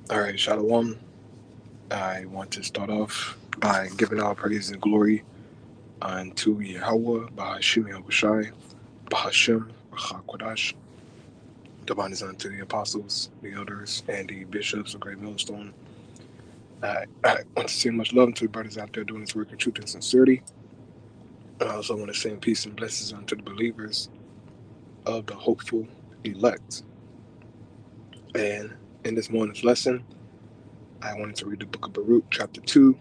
All right, Shalom. I want to start off by giving all praise and glory unto Yahweh, Bahashim Yahushai, Bahashim, Rachakwadash. Divine is unto the apostles, the elders, and the bishops of Great Millstone. I want to send much love to the brothers out there doing this work in truth and sincerity. I also want to send peace and blessings unto the believers of the hopeful elect. And in this morning's lesson, I wanted to read the book of Baruch, chapter 2,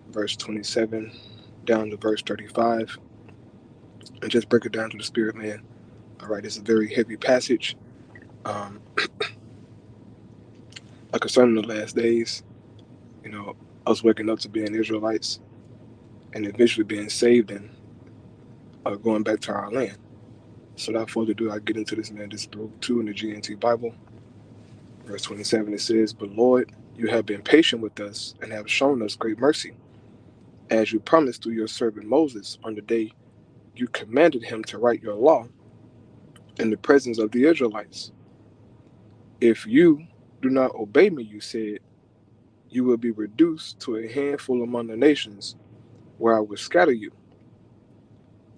verse 27 down to verse 35, and just break it down to the spirit, man. All right, it's a very heavy passage. Um, concerning the last days, us waking up to being Israelites and eventually being saved and going back to our land. So without further ado, I get into this, man. This is Baruch 2 in the GNT Bible. Verse 27, it says, "But Lord, you have been patient with us and have shown us great mercy, as you promised through your servant Moses on the day you commanded him to write your law in the presence of the Israelites. If you do not obey me, you said, you will be reduced to a handful among the nations where I will scatter you.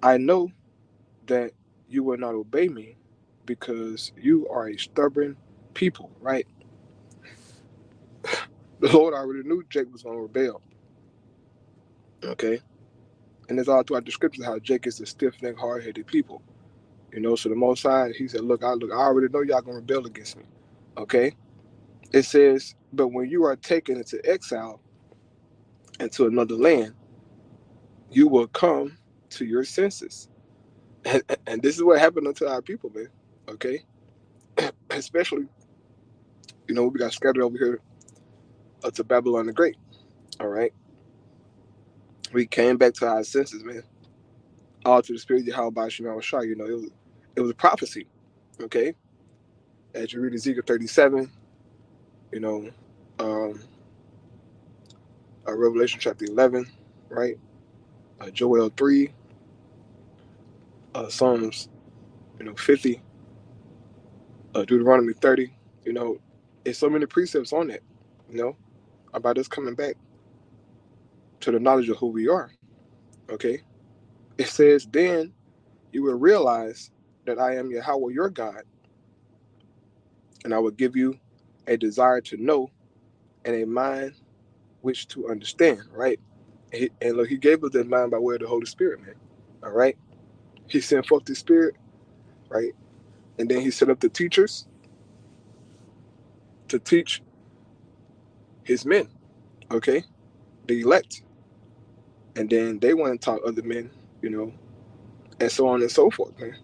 I know that you will not obey me because you are a stubborn people," right? The Lord already knew Jake was going to rebel, okay? And it's all throughout the scriptures how Jake is a stiff-necked, hard-headed people. So the Most High, he said, I already know y'all going to rebel against me, okay? It says, "But when you are taken into exile into another land, you will come to your senses." And this is what happened unto our people, man. Okay? Especially, we got scattered over here to Babylon the Great. All right? We came back to our senses, man. All to the spirit of Yahweh Shema Shah. It was a prophecy. Okay? As you read Ezekiel 37, you know, um, Revelation chapter 11, right? Joel 3, Psalms, 50, Deuteronomy 30. It's so many precepts on that, you know, about us coming back to the knowledge of who we are. Okay? It says, "Then you will realize that I am Yahweh your God, and I will give you a desire to know and a mind which to understand," right? And look, he gave us that mind by way of the Holy Spirit, man. All right? He sent forth the Spirit, right? And then he set up the teachers to teach his men, okay? The elect. And then they went and taught other men, you know, and so on and so forth, man.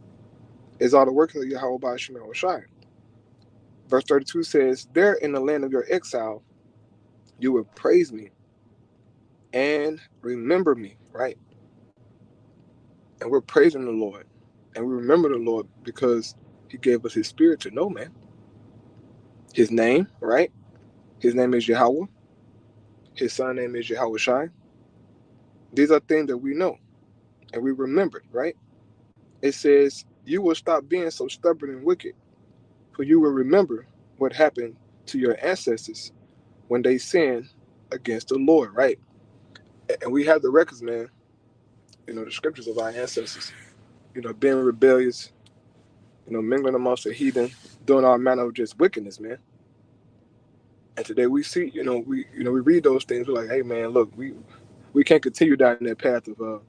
It's all the work of Yahweh by Shema Shai. Verse 32 says, "There in the land of your exile, you will praise me and remember me," right? And we're praising the Lord. And we remember the Lord because he gave us his spirit to know, man. His name, right? His name is Yahweh. His son name is Yahweh Shai. These are things that we know and we remember, right? It says, "You will stop being so stubborn and wicked, for you will remember what happened to your ancestors when they sinned against the Lord," right? And we have the records, man, the scriptures of our ancestors, being rebellious, mingling amongst the heathen, doing all manner of just wickedness, man. And today we see, we read those things. We're like, hey, man, look, we can't continue down that path of, of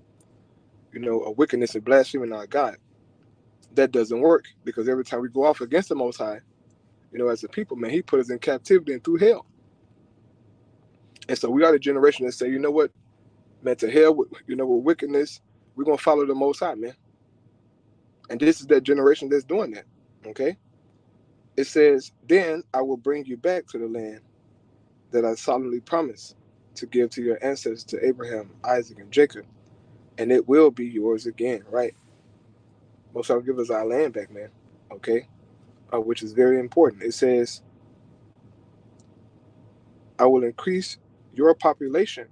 wickedness and blaspheming our God. That doesn't work because every time we go off against the Most High, as a people, man, he put us in captivity and through hell. And so we are the generation that say, you know what, man, to hell with, with wickedness, we're going to follow the Most High, man. And this is that generation that's doing that, okay? It says, "Then I will bring you back to the land that I solemnly promised to give to your ancestors, to Abraham, Isaac, and Jacob, and it will be yours again," right? Most of give us our land back, man, okay? Which is very important. It says, "I will increase your population,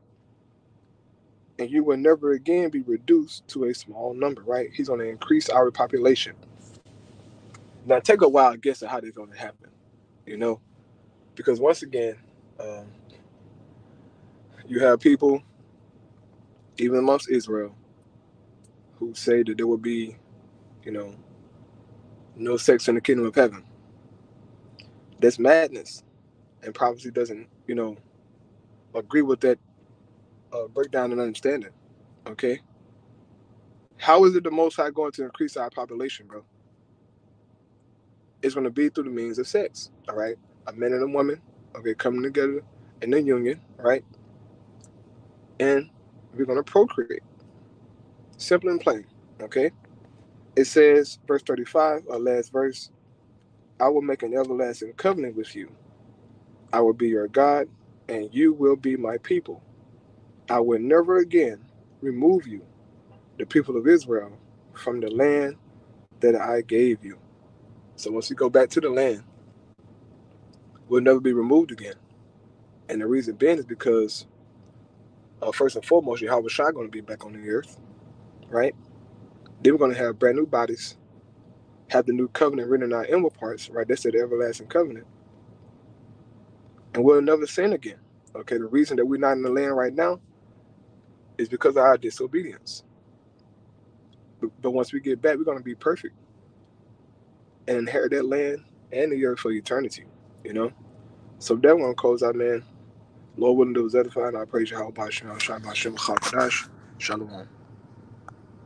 and you will never again be reduced to a small number," right? He's going to increase our population. Now, take a wild guess at how this is going to happen, you know? Because once again, um, you have people, even amongst Israel, who say that there will be, you know, no sex in the kingdom of heaven. That's madness, and prophecy doesn't, agree with that breakdown and understanding. Okay, how is it the Most High going to increase our population, bro? It's going to be through the means of sex. All right, a man and a woman, okay, coming together in a union, right, and we're going to procreate. Simple and plain. Okay, it says, verse 35, our last verse. I will make an everlasting covenant with you. I will be your God, and you will be my people. I will never again remove you, the people of Israel, from the land that I gave you. So once we go back to the land, we'll never be removed again. And the reason being is because, first and foremost, Yahweh Shai going to be back on the earth, right? Then we're going to have brand new bodies, have the new covenant written in our inward parts, right? That's the everlasting covenant. And we'll never sin again. Okay, the reason that we're not in the land right now is because of our disobedience. But once we get back, we're going to be perfect and inherit that land and the earth for eternity, you know? So that one close out, man. Lord willing, to was edifying. I praise you, how about Shalom.